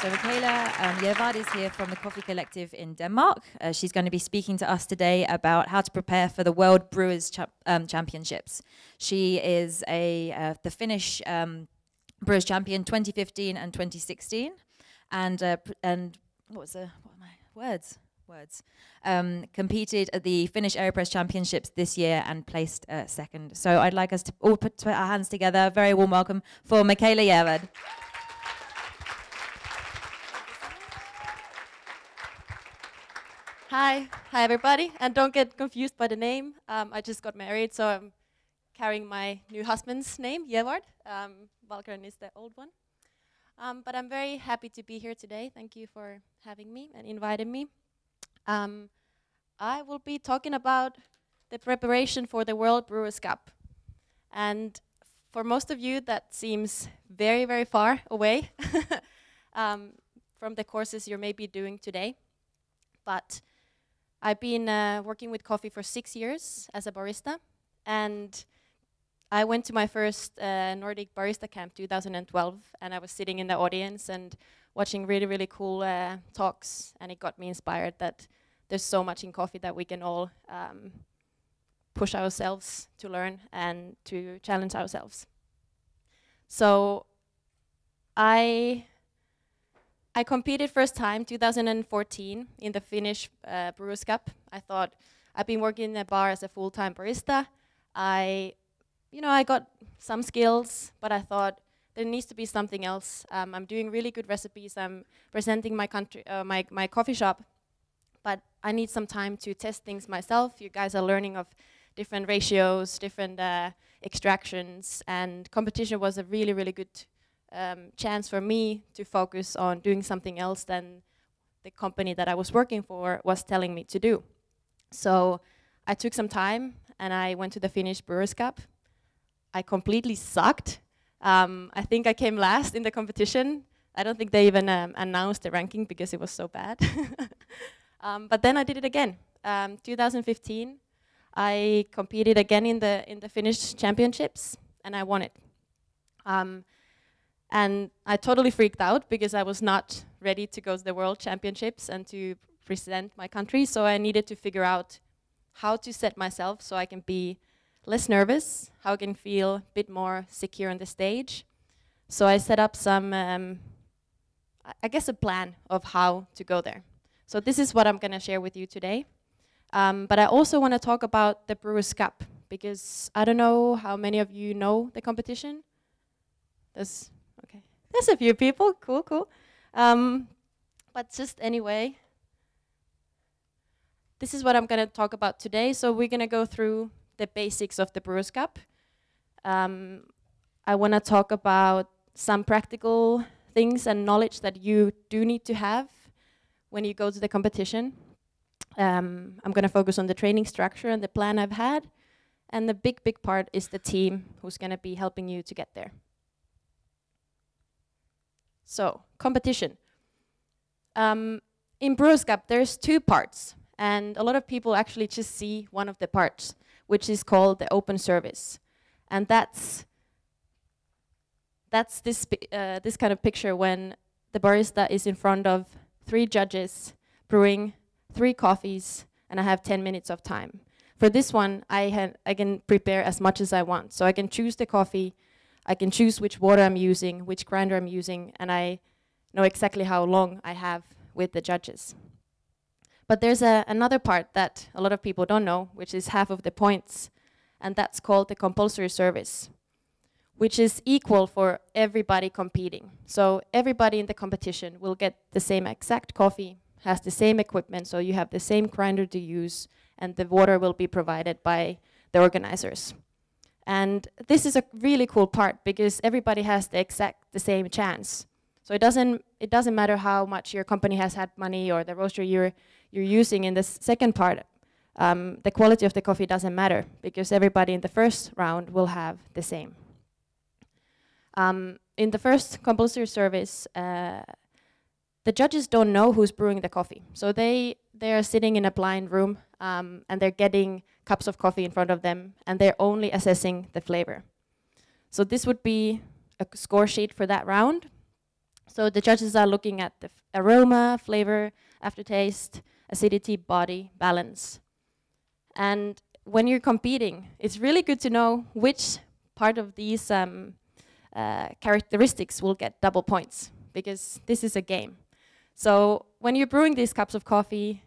So Mikaela Gervard is here from the Coffee Collective in Denmark. She's going to be speaking to us today about how to prepare for the World Brewers Championships. She is the Finnish Brewers Champion 2015 and 2016, and what are my words? Competed at the Finnish Aeropress Championships this year and placed second. So I'd like us to all put our hands together. Very warm welcome for Mikaela Gervard. Hi everybody, and don't get confused by the name. I just got married, so I'm carrying my new husband's name, Gervard. WALLGREN is the old one. But I'm very happy to be here today. Thank you for having me and inviting me. I will be talking about the preparation for the World Brewers Cup. And for most of you, that seems very, very far away from the courses you're maybe doing today. But I've been working with coffee for 6 years as a barista, and I went to my first Nordic Barista Camp 2012, and I was sitting in the audience and watching really, really cool talks, and it got me inspired that there's so much in coffee that we can all push ourselves to learn and to challenge ourselves. So I competed first time 2014 in the Finnish Brewers Cup. I thought I've been working in a bar as a full-time barista. I got some skills, but I thought there needs to be something else. I'm doing really good recipes. I'm presenting my my coffee shop, but I need some time to test things myself. You guys are learning of different ratios, different extractions, and competition was a really, really good chance for me to focus on doing something else than the company that I was working for was telling me to do. So I took some time and I went to the Finnish Brewers Cup. I completely sucked. I think I came last in the competition. I don't think they even announced the ranking because it was so bad. But then I did it again. 2015, I competed again in the Finnish Championships and I won it. And I totally freaked out because I was not ready to go to the World Championships and to present my country. So I needed to figure out how to set myself so I can be less nervous, how I can feel a bit more secure on the stage. So I set up some, I guess a plan of how to go there. So this is what I'm going to share with you today. But I also want to talk about the Brewers Cup because I don't know how many of you know the competition. There's a few people, cool. But just anyway, this is what I'm going to talk about today. So we're going to go through the basics of the Brewers Cup. I want to talk about some practical things and knowledge that you do need to have when you go to the competition. I'm going to focus on the training structure and the plan I've had. And the big part is the team who's going to be helping you to get there. So, competition. In Brewers Cup, there's 2 parts, and a lot of people actually just see one of the parts, which is called the open service. And that's this kind of picture when the barista is in front of 3 judges, brewing 3 coffees, and I have 10 minutes of time. For this one, I can prepare as much as I want. So I can choose the coffee, I can choose which water I'm using, which grinder I'm using, and I know exactly how long I have with the judges. But there's another part that a lot of people don't know, which is half of the points, and that's called the compulsory service, which is equal for everybody competing. So everybody in the competition will get the same exact coffee, has the same equipment, so you have the same grinder to use, and the water will be provided by the organizers. And this is a really cool part because everybody has the same chance. So it doesn't matter how much your company has had money or the roaster you're using in this second part. The quality of the coffee doesn't matter because everybody in the first round will have the same. In the first compulsory service, the judges don't know who's brewing the coffee. So they are sitting in a blind room and they're getting cups of coffee in front of them and they're only assessing the flavor. So this would be a score sheet for that round. So the judges are looking at the aroma, flavor, aftertaste, acidity, body, balance. And when you're competing, it's really good to know which part of these characteristics will get double points, because this is a game. So when you're brewing these cups of coffee,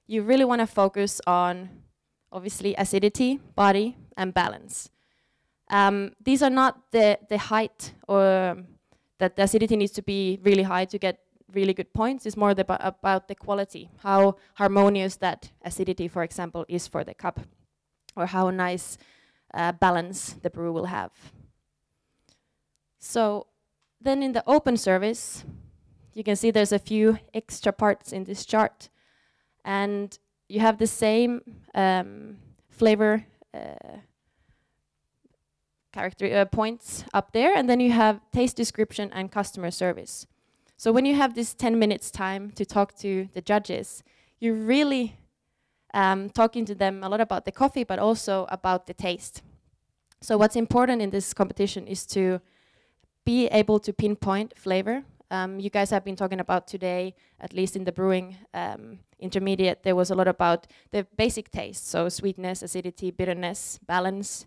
you really want to focus on, obviously, acidity, body, and balance. These are not the height, or that the acidity needs to be really high to get really good points. It's more about the quality, how harmonious that acidity, for example, is for the cup, or how nice balance the brew will have. So then in the open service, you can see there's a few extra parts in this chart. And you have the same flavor points up there, and then you have taste description and customer service. So when you have this 10 minutes time to talk to the judges, you're really talking to them a lot about the coffee, but also about the taste. So what's important in this competition is to be able to pinpoint flavor. You guys have been talking about today, at least in the brewing intermediate, there was a lot about the basic taste, so sweetness, acidity, bitterness, balance,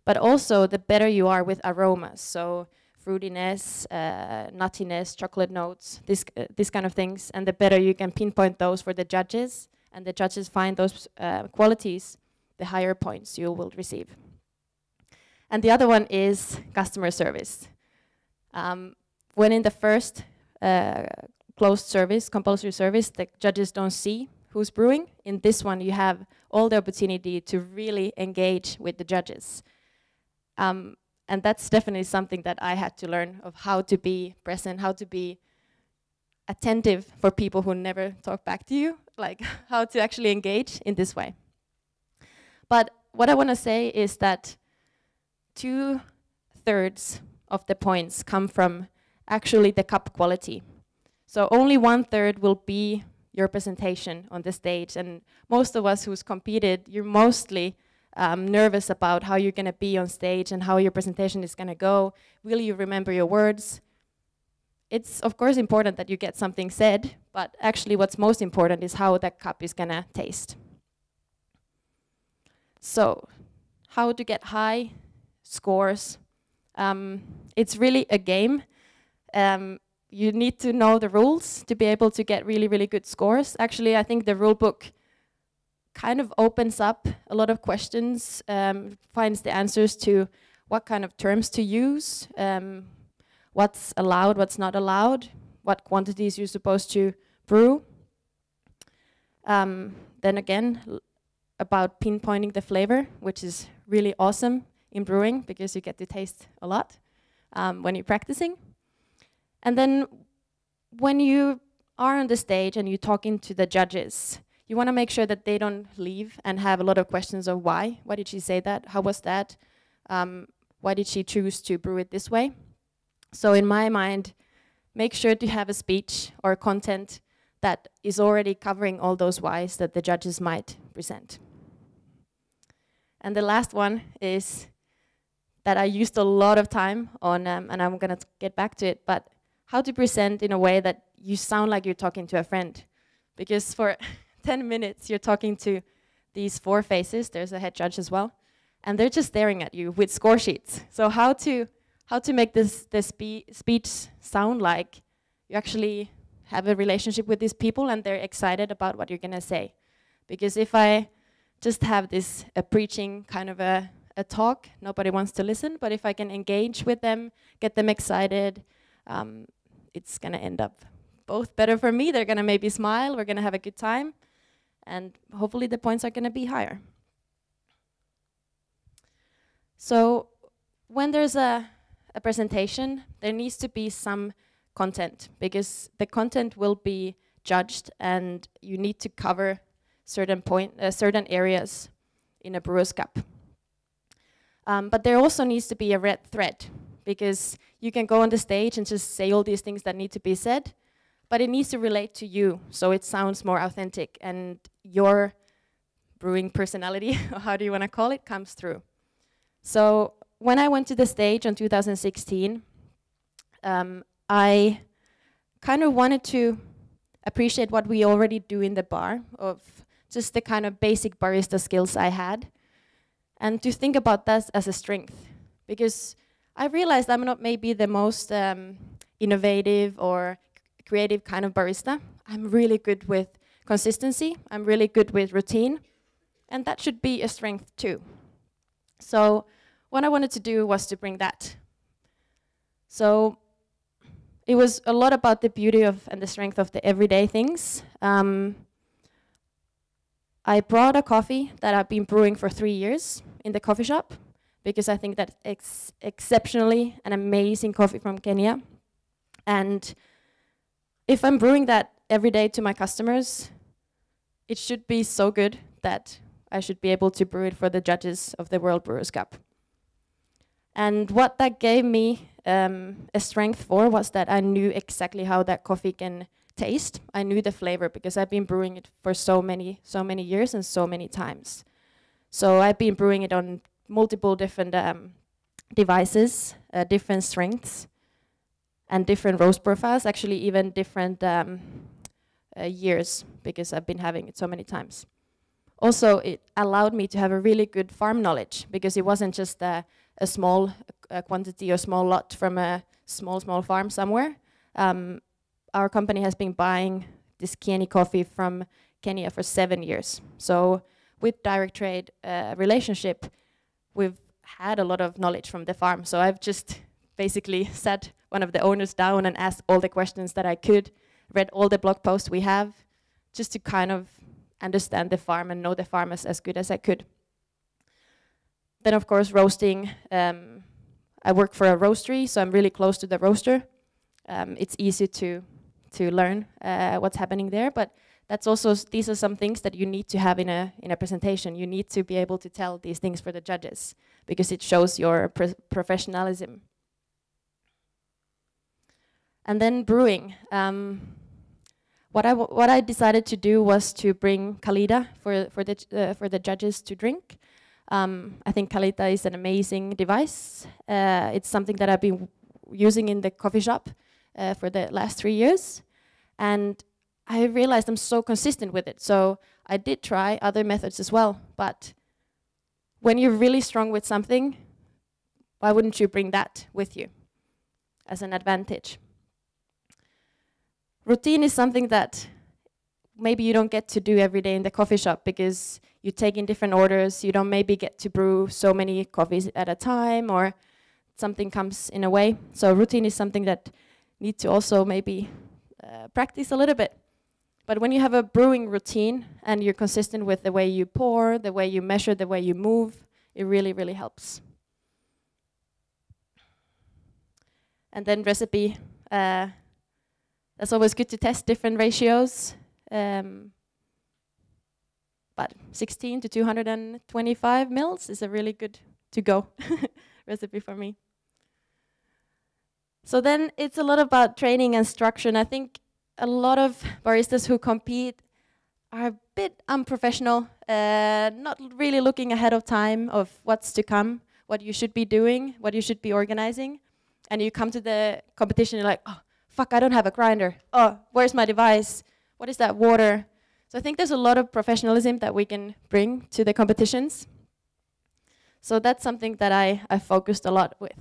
but also the better you are with aromas, so fruitiness, nuttiness, chocolate notes, this kind of things, and the better you can pinpoint those for the judges, and the judges find those qualities, the higher points you will receive. And the other one is customer service. When in the first closed service, compulsory service, the judges don't see who's brewing. In this one, you have all the opportunity to really engage with the judges. And that's definitely something that I had to learn, of how to be present, how to be attentive for people who never talk back to you, like how to actually engage in this way. But what I want to say is that 2/3 of the points come from actually the cup quality. So only 1/3 will be your presentation on the stage, and most of us who's competed, you're mostly nervous about how you're going to be on stage and how your presentation is going to go. Will you remember your words? It's of course important that you get something said, but actually what's most important is how that cup is going to taste. So how to get high scores? It's really a game. You need to know the rules to be able to get really, really good scores. Actually, I think the rule book kind of opens up a lot of questions, finds the answers to what kind of terms to use, what's allowed, what's not allowed, what quantities you're supposed to brew. Then again, about pinpointing the flavor, which is really awesome in brewing because you get to taste a lot when you're practicing. And then when you are on the stage and you're talking to the judges, you want to make sure that they don't leave and have a lot of questions of why. Why did she say that? How was that? Why did she choose to brew it this way? So in my mind, make sure to have a speech or content that is already covering all those whys that the judges might present. And the last one is that I used a lot of time on, and I'm going to get back to it, but how to present in a way that you sound like you're talking to a friend. Because for 10 minutes, you're talking to these 4 faces, there's a head judge as well, and they're just staring at you with score sheets. So how to make this speech sound like you actually have a relationship with these people and they're excited about what you're going to say. Because if I just have this preaching kind of a talk, nobody wants to listen, but if I can engage with them, get them excited, it's going to end up both better for me. They're going to maybe smile, we're going to have a good time, and hopefully the points are going to be higher. So when there's a presentation, there needs to be some content, because the content will be judged and you need to cover certain areas in a Brewers Cup. But there also needs to be a red thread, because you can go on the stage and just say all these things that need to be said, but it needs to relate to you, so it sounds more authentic and your brewing personality, or how do you want to call it, comes through. So when I went to the stage in 2016, I kind of wanted to appreciate what we already do in the bar, of just the kind of basic barista skills I had, and to think about that as a strength. Because I realized I'm not maybe the most innovative or creative kind of barista. I'm really good with consistency, I'm really good with routine, and that should be a strength too. So what I wanted to do was to bring that. So it was a lot about the beauty of and the strength of the everyday things. I brought a coffee that I've been brewing for 3 years in the coffee shop, because I think that it's exceptionally an amazing coffee from Kenya. And if I'm brewing that every day to my customers, it should be so good that I should be able to brew it for the judges of the World Brewers Cup. And what that gave me a strength for was that I knew exactly how that coffee can taste. I knew the flavor because I've been brewing it for so many years and so many times. So I've been brewing it on multiple different devices, different strengths, and different roast profiles, actually even different years, because I've been having it so many times. Also, it allowed me to have a really good farm knowledge, because it wasn't just a small quantity or small lot from a small farm somewhere. Our company has been buying this Kieni coffee from Kenya for 7 years. So with direct trade relationship, we've had a lot of knowledge from the farm. So I've just basically sat one of the owners down and asked all the questions that I could, read all the blog posts we have, just to kind of understand the farm and know the farm as good as I could. Then of course roasting, I work for a roastery, so I'm really close to the roaster. It's easy to learn what's happening there, but that's also, these are some things that you need to have in a presentation. You need to be able to tell these things for the judges, because it shows your professionalism. And then brewing. What I decided to do was to bring Kalita for the judges to drink. I think Kalita is an amazing device. It's something that I've been using in the coffee shop for the last 3 years, and I realized I'm so consistent with it. So I did try other methods as well, but when you're really strong with something, why wouldn't you bring that with you as an advantage? Routine is something that maybe you don't get to do every day in the coffee shop, because you take in different orders, you don't maybe get to brew so many coffees at a time, or something comes in a way. So routine is something that need to also maybe practice a little bit. But when you have a brewing routine and you're consistent with the way you pour, the way you measure, the way you move, it really, really helps. And then recipe, that's always good to test different ratios. But 16 to 225 mils is a really good to-go recipe for me. So then it's a lot about training and structure, and I think a lot of baristas who compete are a bit unprofessional, not really looking ahead of time of what's to come, what you should be doing, what you should be organizing. And you come to the competition, you're like, oh, fuck, I don't have a grinder. Oh, where's my device? What is that water? So I think there's a lot of professionalism that we can bring to the competitions. So that's something that I focused a lot with.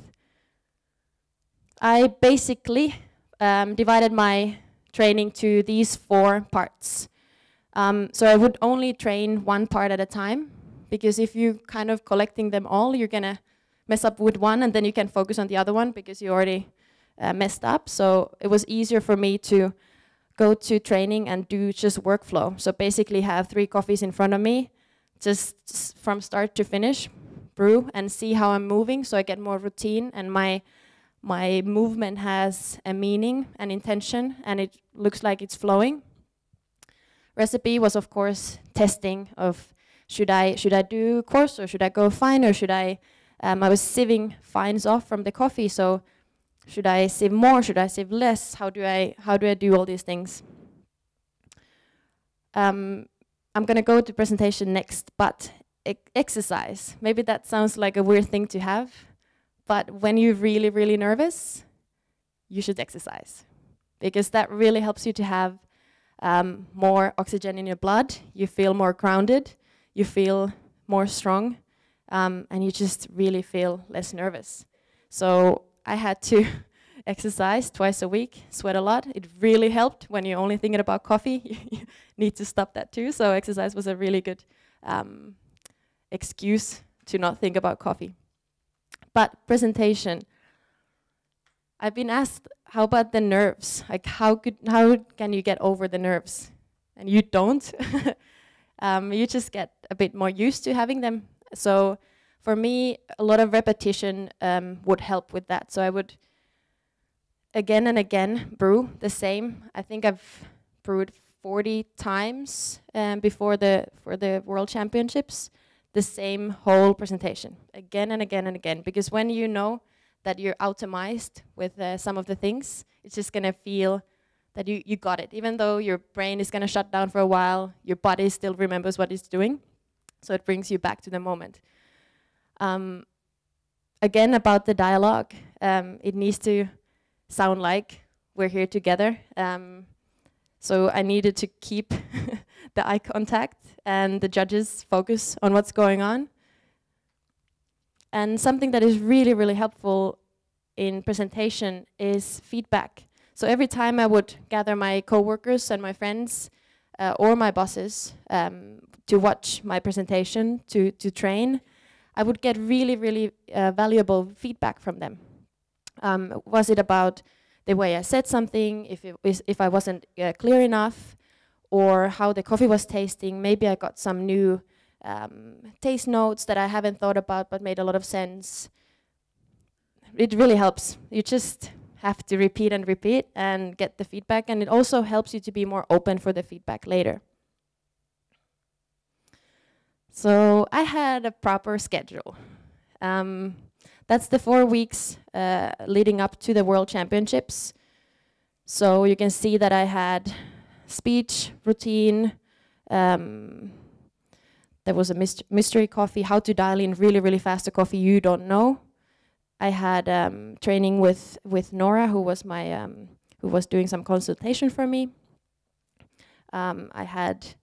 I basically divided my training to these 4 parts. So I would only train one part at a time, because if you kind of collecting them all, you're gonna mess up with one, and then you can focus on the other one because you already messed up. So it was easier for me to go to training and do just workflow. So basically have 3 coffees in front of me, just from start to finish, brew and see how I'm moving, so I get more routine and my movement has a meaning and intention, and it looks like it's flowing. Recipe was of course testing of should I do coarse or should I go fine, or should I was sieving fines off from the coffee, so should I sieve more, should I sieve less, how do I do all these things? I'm gonna go to presentation next, but exercise, maybe that sounds like a weird thing to have, but when you're really, really nervous, you should exercise, because that really helps you to have more oxygen in your blood. You feel more grounded, you feel more strong, and you just really feel less nervous. So I had to exercise twice a week, sweat a lot. It really helped. When you're only thinking about coffee, you need to stop that too. So exercise was a really good excuse to not think about coffee. But presentation, I've been asked, how about the nerves? Like how can you get over the nerves? And you don't. You just get a bit more used to having them. So for me, a lot of repetition would help with that. So I would again and again brew the same. I think I've brewed 40 times for the World Championships, the same whole presentation, again and again and again. Because when you know that you're optimized with some of the things, it's just gonna feel that you got it. Even though your brain is gonna shut down for a while, your body still remembers what it's doing. So it brings you back to the moment. Again, about the dialogue, it needs to sound like we're here together. So I needed to keep the eye contact and the judges focus on what's going on. And something that is really, really helpful in presentation is feedback. So every time I would gather my coworkers and my friends or my bosses to watch my presentation, to train, I would get really, really valuable feedback from them. Was it about the way I said something, if I wasn't clear enough, or how the coffee was tasting? Maybe I got some new taste notes that I haven't thought about but made a lot of sense. It really helps. You just have to repeat and repeat and get the feedback, and it also helps you to be more open for the feedback later. So I had a proper schedule. That's the 4 weeks leading up to the World Championships. So you can see that I had speech, routine, there was a mystery coffee, how to dial in really, really fast a coffee you don't know. I had training with Nora, who was my who was doing some consultation for me. I had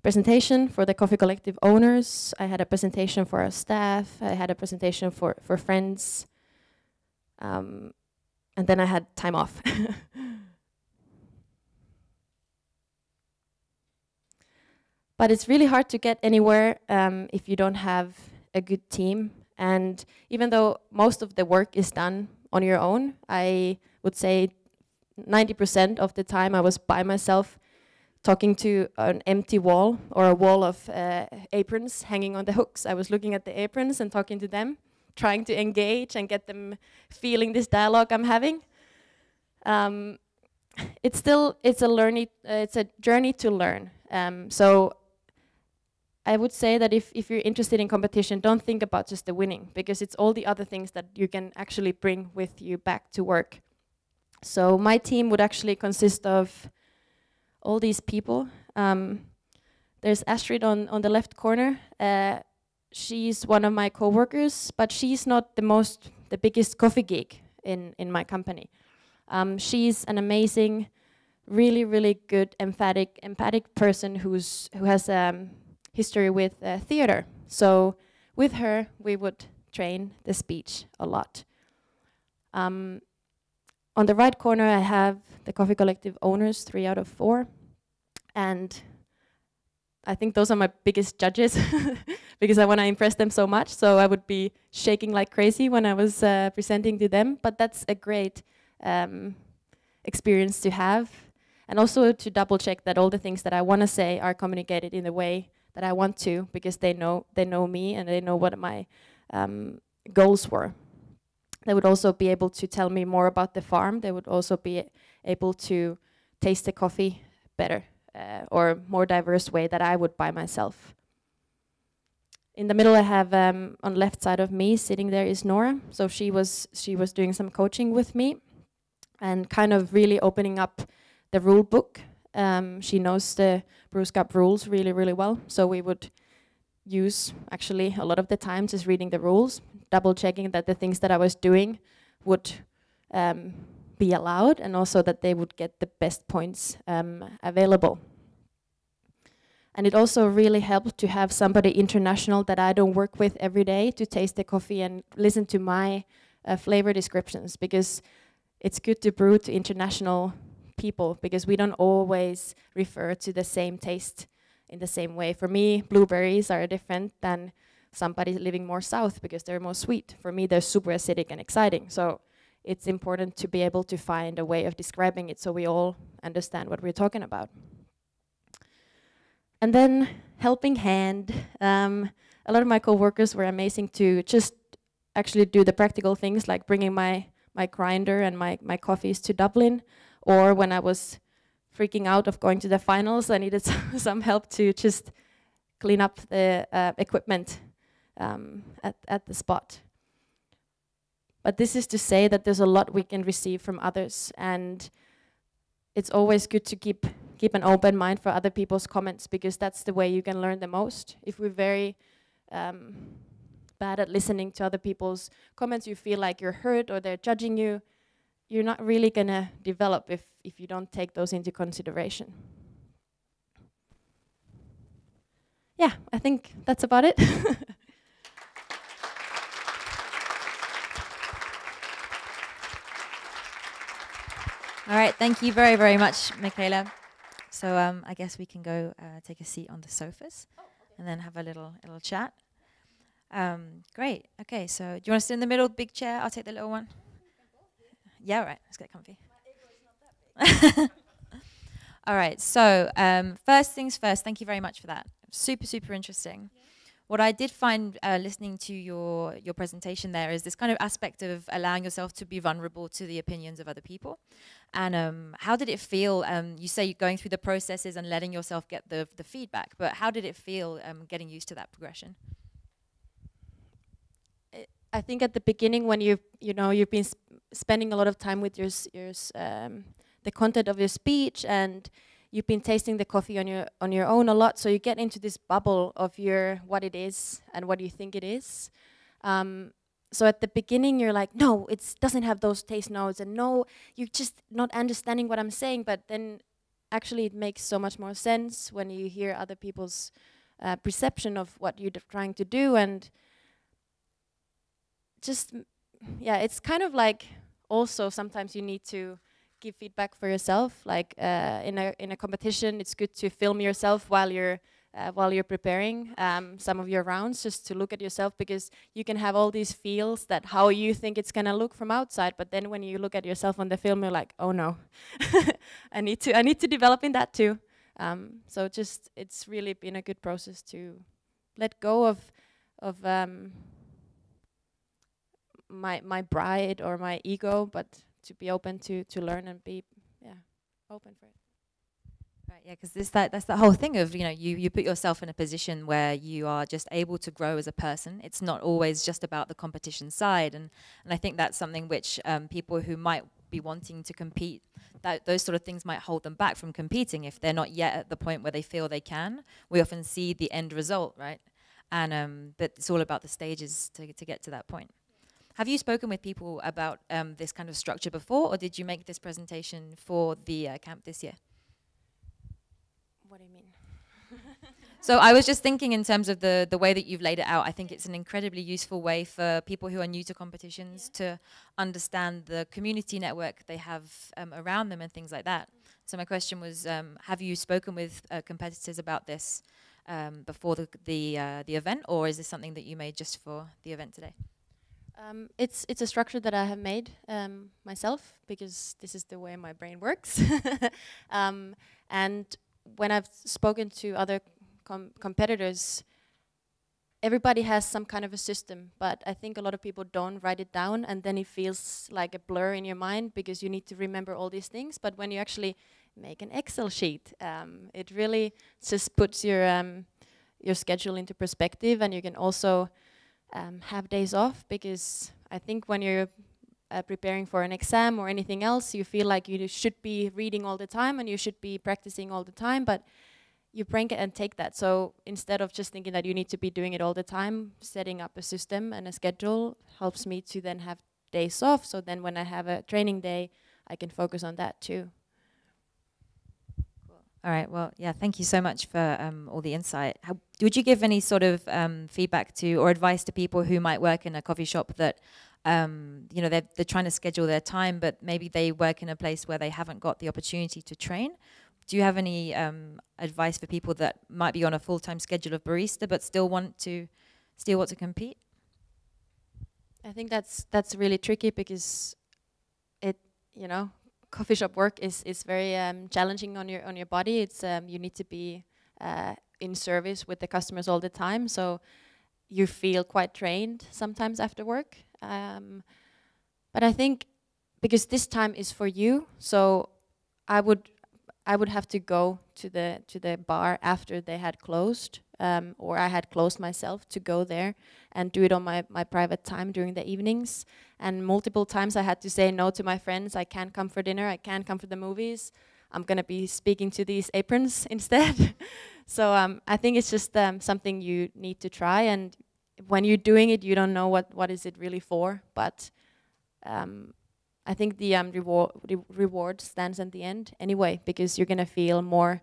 presentation for the Coffee Collective owners. I had a presentation for our staff. I had a presentation for friends. And then I had time off. But it's really hard to get anywhere if you don't have a good team. And even though most of the work is done on your own, I would say 90% of the time I was by myself talking to an empty wall or a wall of aprons hanging on the hooks. I was looking at the aprons and talking to them, trying to engage and get them feeling this dialogue I'm having. It's a journey to learn. So I would say that if you're interested in competition, don't think about just the winning, because it's all the other things that you can actually bring with you back to work. So my team would actually consist of all these people. There's Astrid on the left corner. She's one of my coworkers, but she's not the biggest coffee geek in my company. She's an amazing, really, really good, empathic person who has history with theater. So with her, we would train the speech a lot. On the right corner, I have the Coffee Collective owners, 3 out of 4. And I think those are my biggest judges because I want to impress them so much. So I would be shaking like crazy when I was presenting to them. But that's a great experience to have. And also to double check that all the things that I want to say are communicated in the way that I want to, because they know me and they know what my goals were. They would also be able to tell me more about the farm. They would also be able to taste the coffee better or more diverse way that I would by myself. In the middle, I have on the left side of me sitting there is Nora. So she was doing some coaching with me and kind of really opening up the rule book. She knows the Brewers Cup rules really, really well. So we would use actually a lot of the time just reading the rules, double checking that the things that I was doing would be allowed, and also that they would get the best points available. And it also really helped to have somebody international that I don't work with every day to taste the coffee and listen to my flavor descriptions, because it's good to brew to international people, because we don't always refer to the same taste in the same way. For me, blueberries are different than somebody living more south because they're more sweet. For me, they're super acidic and exciting. So it's important to be able to find a way of describing it so we all understand what we're talking about. And then helping hand. A lot of my co-workers were amazing to just actually do the practical things, like bringing my grinder and my coffees to Dublin, or when I was freaking out of going to the finals, I needed some help to just clean up the equipment at the spot. But this is to say that there's a lot we can receive from others, and it's always good to keep an open mind for other people's comments, because that's the way you can learn the most. If we're very bad at listening to other people's comments, you feel like you're hurt or they're judging you, you're not really gonna develop if you don't take those into consideration. Yeah, I think that's about it. All right, thank you very, very much, Mikaela. So I guess we can go take a seat on the sofas and then have a little chat. Great. Okay, so do you want to sit in the middle, big chair? I'll take the little one. Yeah, all right. Let's get comfy. All right. So first things first. Thank you very much for that. Super, super interesting. Yeah. What I did find listening to your presentation there is this kind of aspect of allowing yourself to be vulnerable to the opinions of other people. And how did it feel? You say you're going through the processes and letting yourself get the feedback, but how did it feel getting used to that progression? I think at the beginning, when you've been spending a lot of time with the content of your speech, and you've been tasting the coffee on your own a lot, so you get into this bubble of what it is and what you think it is. So at the beginning, you're like, no, it doesn't have those taste notes, and no, you're just not understanding what I'm saying. But then, actually, it makes so much more sense when you hear other people's perception of what you're trying to do, and just, yeah, it's kind of like also sometimes you need to give feedback for yourself. Like in a competition, it's good to film yourself while you're preparing some of your rounds, just to look at yourself, because you can have all these feels that how you think it's gonna look from outside, but then when you look at yourself on the film, you're like, oh no, I need to develop in that too. So just it's really been a good process to let go of my pride or my ego, but to be open to learn and be open for it. Right, yeah, because that's the whole thing of, you put yourself in a position where you are just able to grow as a person. It's not always just about the competition side, and I think that's something which people who might be wanting to compete, those sort of things might hold them back from competing if they're not yet at the point where they feel they can. We often see the end result, right? And but it's all about the stages to get to that point. Have you spoken with people about this kind of structure before, or did you make this presentation for the camp this year? What do you mean? So I was just thinking in terms of the way that you've laid it out, I think it's an incredibly useful way for people who are new to competitions to understand the community network they have around them and things like that. So my question was, have you spoken with competitors about this before the event, or is this something that you made just for the event today? It's a structure that I have made myself, because this is the way my brain works. And when I've spoken to other competitors, everybody has some kind of a system, but I think a lot of people don't write it down, and then it feels like a blur in your mind because you need to remember all these things. But when you actually make an Excel sheet, it really just puts your schedule into perspective, and you can also have days off, because I think when you're preparing for an exam or anything else, you feel like you should be reading all the time and you should be practicing all the time, but you brain and take that. So instead of just thinking that you need to be doing it all the time, setting up a system and a schedule helps me to then have days off. So then when I have a training day, I can focus on that too. All right. Well, yeah. Thank you so much for all the insight. Would you give any sort of feedback to or advice to people who might work in a coffee shop that, you know, they're trying to schedule their time, but maybe they work in a place where they haven't got the opportunity to train? Do you have any advice for people that might be on a full-time schedule of barista but still want to compete? I think that's really tricky because you know, coffee shop work is very challenging on your body. It's you need to be in service with the customers all the time, so you feel quite drained sometimes after work. But I think because this time is for you, so I would have to go to the bar after they had closed, or I had closed myself to go there and do it on my private time during the evenings. And multiple times I had to say no to my friends. I can't come for dinner. I can't come for the movies. I'm gonna be speaking to these aprons instead. So I think it's just something you need to try. And when you're doing it, you don't know what is it really for. But I think the reward stands at the end anyway, because you're gonna feel more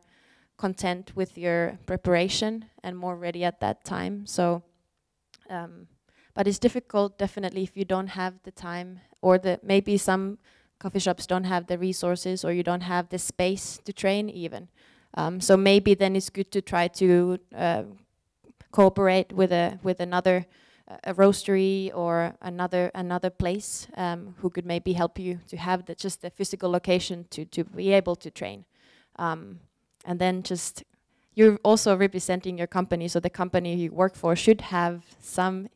content with your preparation and more ready at that time. So, but it's difficult definitely if you don't have the time, or maybe some coffee shops don't have the resources, or you don't have the space to train even. So maybe then it's good to try to cooperate with another a roastery or another place who could maybe help you to have just the physical location to be able to train. And then just, you're also representing your company, so the company you work for should have some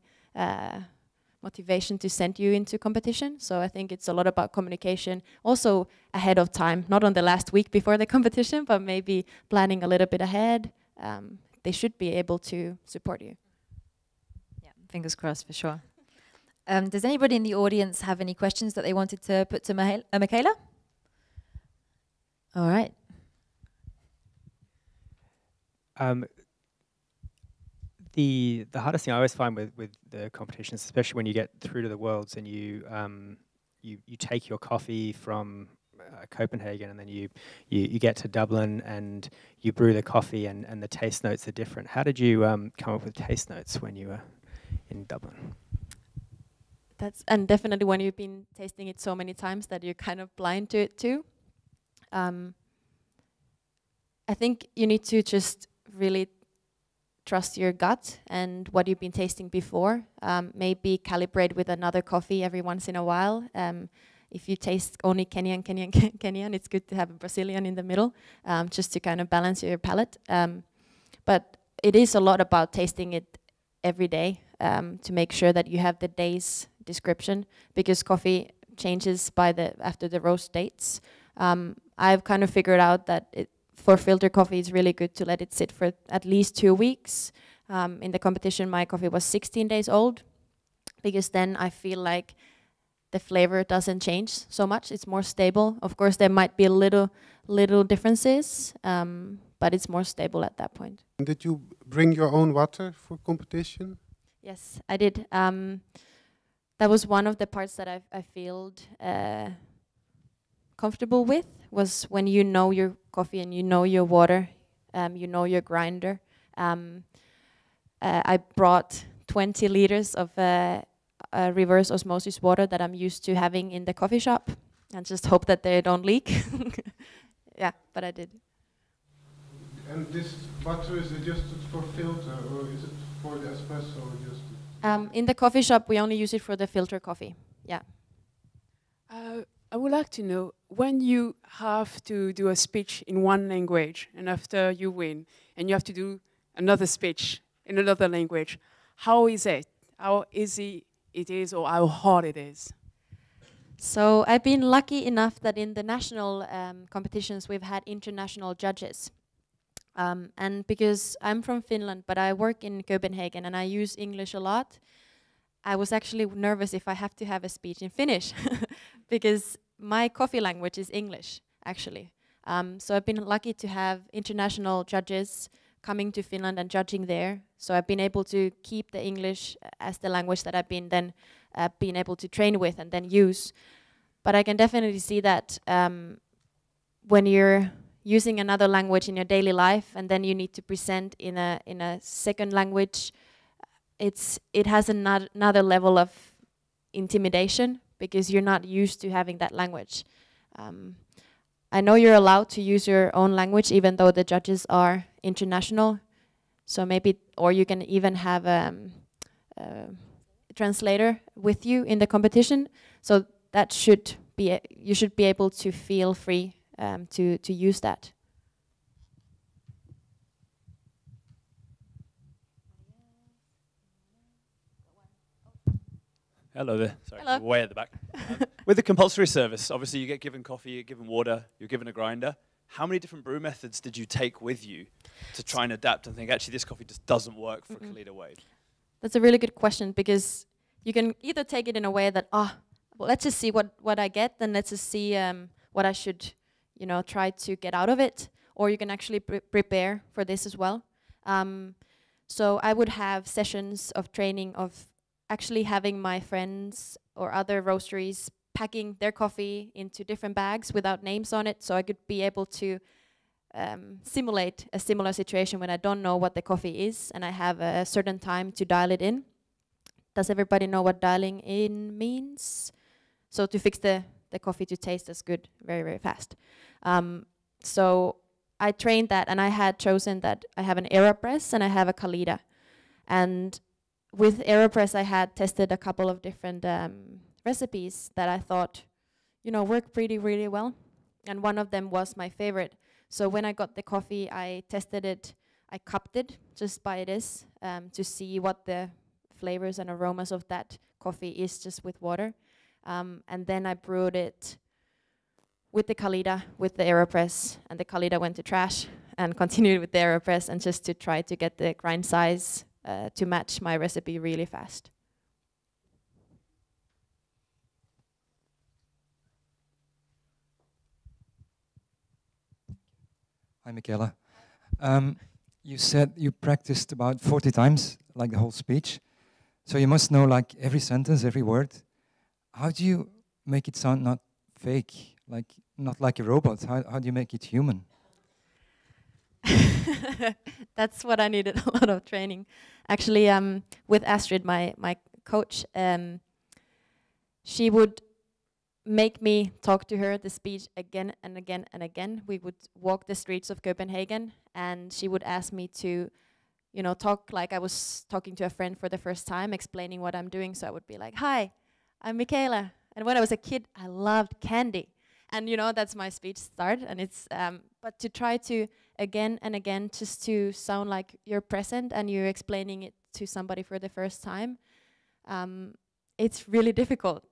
motivation to send you into competition. So I think it's a lot about communication, also ahead of time, not on the last week before the competition, but maybe planning a little bit ahead. They should be able to support you. Fingers crossed for sure. Does anybody in the audience have any questions that they wanted to put to Mikaela? All right. The hardest thing I always find with the competitions, especially when you get through to the Worlds and you take your coffee from Copenhagen and then you get to Dublin and you brew the coffee and the taste notes are different. How did you come up with taste notes when you were in Dublin? And definitely when you've been tasting it so many times that you're kind of blind to it too. I think you need to just really trust your gut and what you've been tasting before. Maybe calibrate with another coffee every once in a while. If you taste only Kenyan, it's good to have a Brazilian in the middle, just to kind of balance your palate. But it is a lot about tasting it every day to make sure that you have the day's description, because coffee changes after the roast dates. I've kind of figured out that for filter coffee, it's really good to let it sit for at least 2 weeks. In the competition, my coffee was 16 days old, because then I feel like the flavor doesn't change so much. It's more stable. Of course, there might be little differences, but it's more stable at that point. Did you bring your own water for competition? Yes, I did. That was one of the parts that I felt comfortable with, was when you know your coffee and you know your water, you know your grinder. I brought 20 liters of reverse osmosis water that I'm used to having in the coffee shop, and just hope that they don't leak. Yeah, but I did. And this butter, is adjusted for filter, or is it for the espresso adjusted? In the coffee shop, we only use it for the filter coffee. Yeah. I would like to know, when you have to do a speech in one language and after you win and you have to do another speech in another language, how is it? How easy it is, or how hard it is? So I've been lucky enough that in the national competitions we've had international judges. And because I'm from Finland, but I work in Copenhagen and I use English a lot, I was actually nervous if I have to have a speech in Finnish, because my coffee language is English, actually. So I've been lucky to have international judges coming to Finland and judging there. So I've been able to keep the English as the language that I've been able to train with and then use. But I can definitely see that when you're using another language in your daily life, and then you need to present in a second language, it has another level of intimidation because you're not used to having that language. I know you're allowed to use your own language even though the judges are international. So maybe, or you can even have a translator with you in the competition. So that should be, you should be able to feel free to use that. Hello there. Sorry, Hello. way at the back. With the compulsory service, obviously you get given coffee, you're given water, you're given a grinder. How many different brew methods did you take with you to try and adapt and think, actually, this coffee just doesn't work for Kalita Wave? That's a really good question, because you can either take it in a way that, well, let's just see what I get, then let's just see what I should, try to get out of it, or you can actually prepare for this as well. So I would have sessions of training of actually having my friends or other roasteries packing their coffee into different bags without names on it, so I could be able to simulate a similar situation when I don't know what the coffee is and I have a certain time to dial it in. Does everybody know what dialing in means? So to fix the coffee to taste as good very, very fast. So I trained that, and I had chosen that I have an Aeropress and I have a Kalita. And with Aeropress, I had tested a couple of different recipes that I thought, worked pretty, really well. And one of them was my favorite. So when I got the coffee, I tested it, I cupped it just by this to see what the flavors and aromas of that coffee is just with water. And then I brewed it with the Kalita, with the Aeropress, and the Kalita went to trash and continued with the Aeropress, and just to try to get the grind size to match my recipe really fast. Hi, Mikaela. You said you practiced about 40 times, like the whole speech. So you must know like every sentence, every word. How do you make it sound not fake, not like a robot? How do you make it human? That's what I needed a lot of training. Actually, with Astrid, my coach, she would make me talk to her the speech again and again and again. We would walk the streets of Copenhagen, and she would ask me to, talk like I was talking to a friend for the first time, explaining what I'm doing. So I would be like, "Hi, I'm Mikaela." And when I was a kid, I loved candy. And that's my speech start. And it's, but to try to again and again, just to sound like you're present and you're explaining it to somebody for the first time, it's really difficult.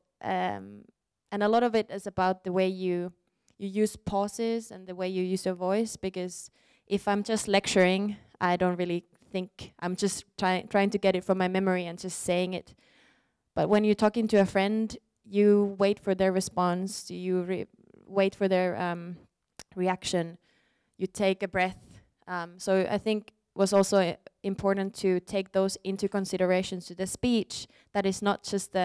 And a lot of it is about the way you use pauses and the way you use your voice, because if I'm just lecturing, I don't really think, I'm just trying to get it from my memory and just saying it. But when you're talking to a friend, you wait for their response, you wait for their reaction, you take a breath. So I think it was also important to take those into consideration to the speech, that is not just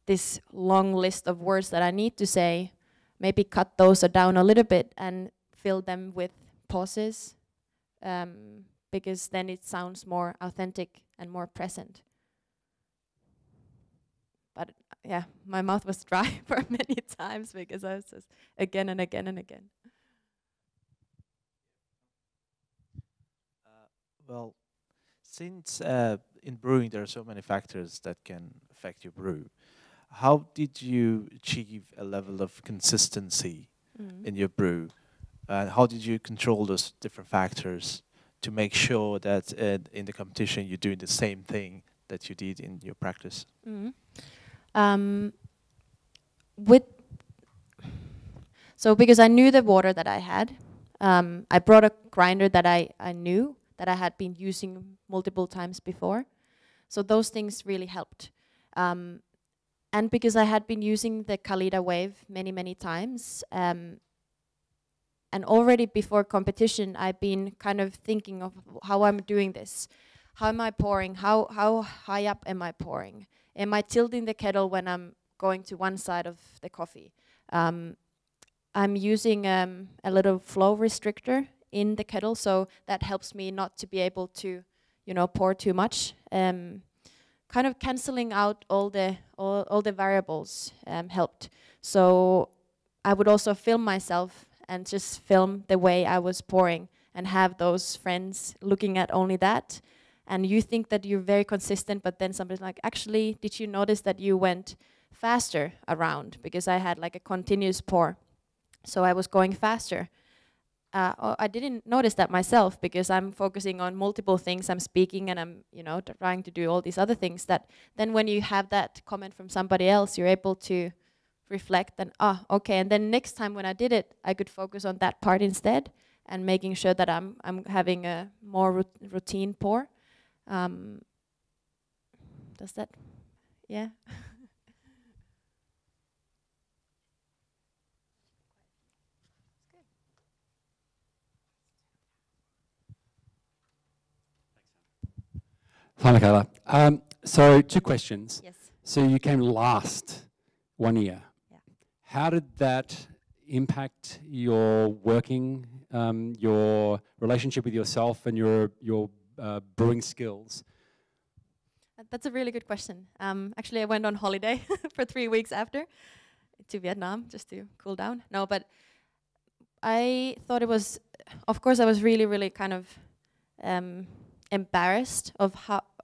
this long list of words that I need to say. Maybe cut those down a little bit and fill them with pauses, because then it sounds more authentic and more present. But yeah, my mouth was dry for many times because I was just again and again and again. Well, since in brewing there are so many factors that can affect your brew, how did you achieve a level of consistency in your brew? How did you control those different factors to make sure that in the competition you're doing the same thing that you did in your practice? So because I knew the water that I had, I brought a grinder that I knew that I had been using multiple times before. So those things really helped. And because I had been using the Kalita Wave many, many times, and already before competition, I've been kind of thinking of how I'm doing this. How am I pouring? How high up am I pouring? Am I tilting the kettle when I'm going to one side of the coffee? I'm using a little flow restrictor in the kettle, so that helps me not to be able to, pour too much. Kind of canceling out all the variables helped. So I would also film myself and just film the way I was pouring and have those friends looking at only that. And you think that you're very consistent, but then somebody's like, actually, did you notice that you went faster around? Because I had like a continuous pour. So I was going faster. I didn't notice that myself because I'm focusing on multiple things. I'm speaking and I'm, trying to do all these other things that then when you have that comment from somebody else, you're able to reflect and, okay. And then next time when I did it, I could focus on that part instead and making sure that I'm having a more routine pour. Does that, yeah? Hi, Mikaela. So 2 questions. Yes. So you came last 1 year. Yeah. How did that impact your working, your relationship with yourself and your brewing skills? That's a really good question. Actually, I went on holiday for 3 weeks after to Vietnam just to cool down. No, but I thought it was, of course, I was really, really kind of embarrassed of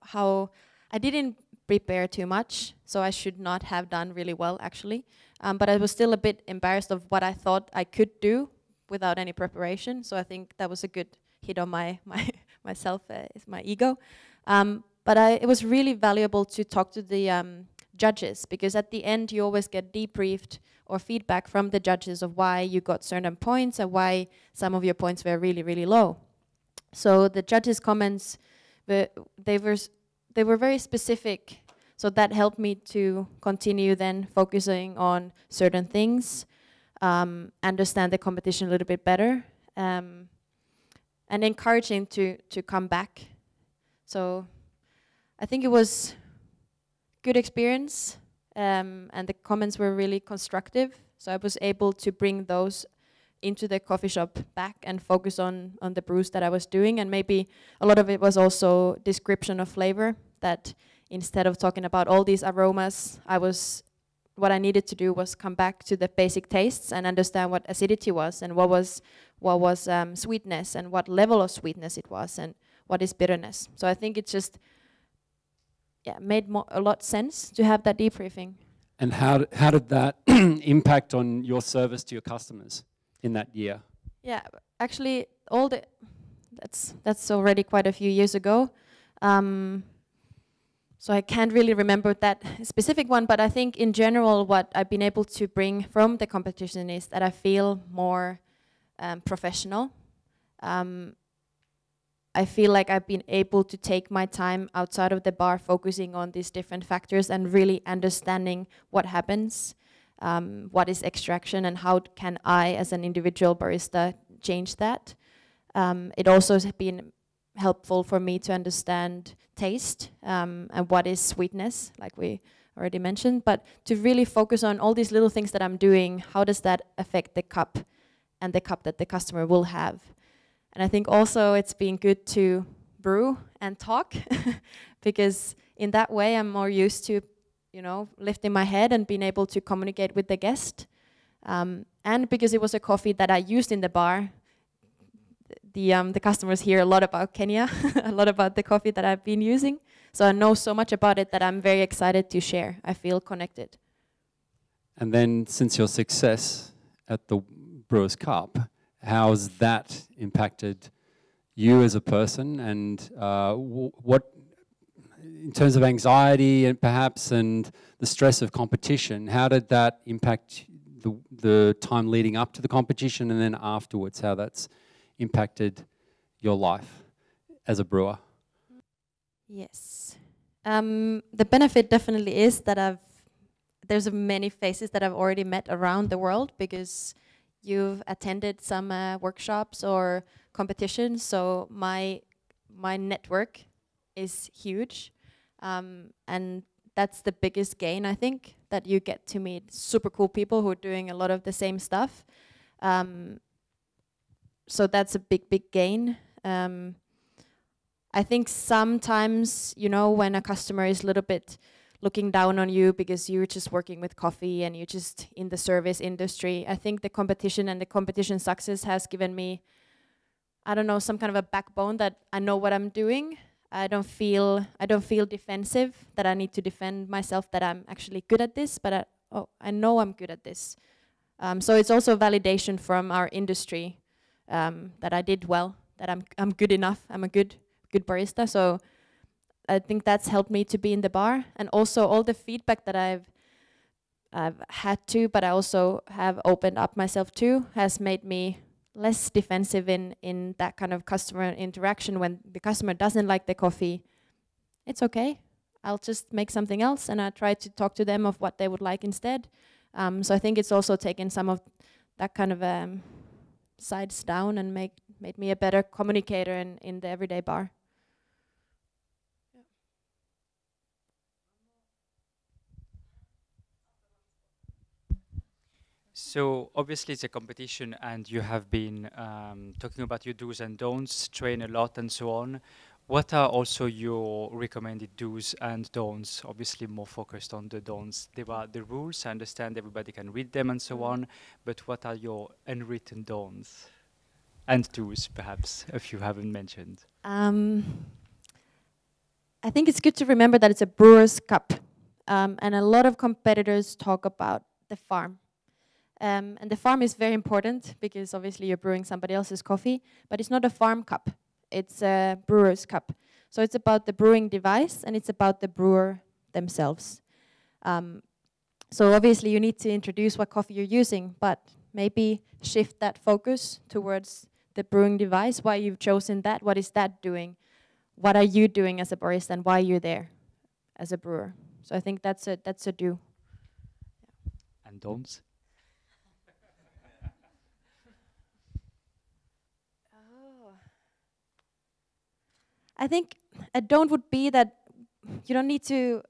how I didn't prepare too much, so I should not have done really well actually. But I was still a bit embarrassed of what I thought I could do without any preparation. So I think that was a good hit on myself, my ego. But it was really valuable to talk to the judges, because at the end you always get debriefed or feedback from the judges of why you got certain points and why some of your points were really, really low. So the judges' comments, they were very specific. So that helped me to continue then focusing on certain things, understand the competition a little bit better, and encouraging to come back. So I think it was good experience, and the comments were really constructive. So I was able to bring those into the coffee shop back and focus on the brews that I was doing. And maybe a lot of it was also description of flavor, that instead of talking about all these aromas, what I needed to do was come back to the basic tastes and understand what acidity was and what was sweetness and what level of sweetness it was and what is bitterness. So I think it just made a lot sense to have that debriefing. And how did that impact on your service to your customers in that year? Yeah, actually, that's already quite a few years ago. So I can't really remember that specific one, but I think in general what I've been able to bring from the competition is that I feel more professional. I feel like I've been able to take my time outside of the bar, focusing on these different factors and really understanding what happens, what is extraction, and how can I, as an individual barista, change that. It also has been helpful for me to understand taste and what is sweetness, like we already mentioned, but to really focus on all these little things that I'm doing, how does that affect the cup and the cup that the customer will have. And I think also it's been good to brew and talk because in that way I'm more used to, lifting my head and being able to communicate with the guest. And because it was a coffee that I used in the bar, the customers hear a lot about Kenya, a lot about the coffee that I've been using. So I know so much about it that I'm very excited to share. I feel connected. And then since your success at the Brewers Cup, how's that impacted you as a person, and what, in terms of anxiety and perhaps and the stress of competition, how did that impact the time leading up to the competition and then afterwards, how that's impacted your life as a brewer? Yes. The benefit definitely is that there's many faces that I've already met around the world because you've attended some workshops or competitions, so my network is huge, and that's the biggest gain, I think, that you get to meet super cool people who are doing a lot of the same stuff. So that's a big gain. I think sometimes, you know, when a customer is a little bit looking down on you because you're just working with coffee and you're just in the service industry, I think the competition and the competition success has given me, I don't know, some kind of a backbone that I know what I'm doing. I don't feel defensive, that I need to defend myself, that I'm actually good at this, but I know I'm good at this. So it's also validation from our industry that I did well, that I'm good enough, I'm a good barista. So I think that's helped me to be in the bar, and also all the feedback that I've had to, but I also have opened up myself to, has made me less defensive in that kind of customer interaction. When the customer doesn't like the coffee, it's okay. I'll just make something else, and I try to talk to them of what they would like instead. So I think it's also taken some of that kind of sides down and made me a better communicator in the everyday bar. So obviously it's a competition, and you have been talking about your do's and don'ts, train a lot and so on. What are also your recommended do's and don'ts? Obviously more focused on the don'ts. There are the rules, I understand everybody can read them and so on, but what are your unwritten don'ts and do's, perhaps, if you haven't mentioned? I think it's good to remember that it's a Brewers Cup, and a lot of competitors talk about the farm. And the farm is very important because obviously you're brewing somebody else's coffee, but it's not a farm cup, it's a Brewers Cup. So it's about the brewing device, and it's about the brewer themselves. So obviously you need to introduce what coffee you're using, but maybe shift that focus towards the brewing device, why you've chosen that, what is that doing, what are you doing as a barista, and why you're there as a brewer. So I think that's a do. And don'ts? I think a don't would be that you don't need to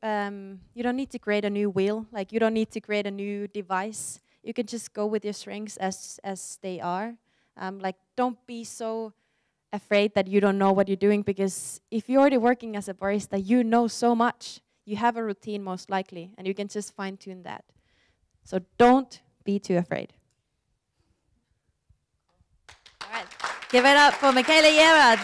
create a new wheel. Like, you don't need to create a new device. You can just go with your strengths as they are. Like, don't be so afraid that you don't know what you're doing, because if you're already working as a barista, you know so much. You have a routine most likely, and you can just fine tune that. So don't be too afraid. All right, give it up for Mikaela Gervard.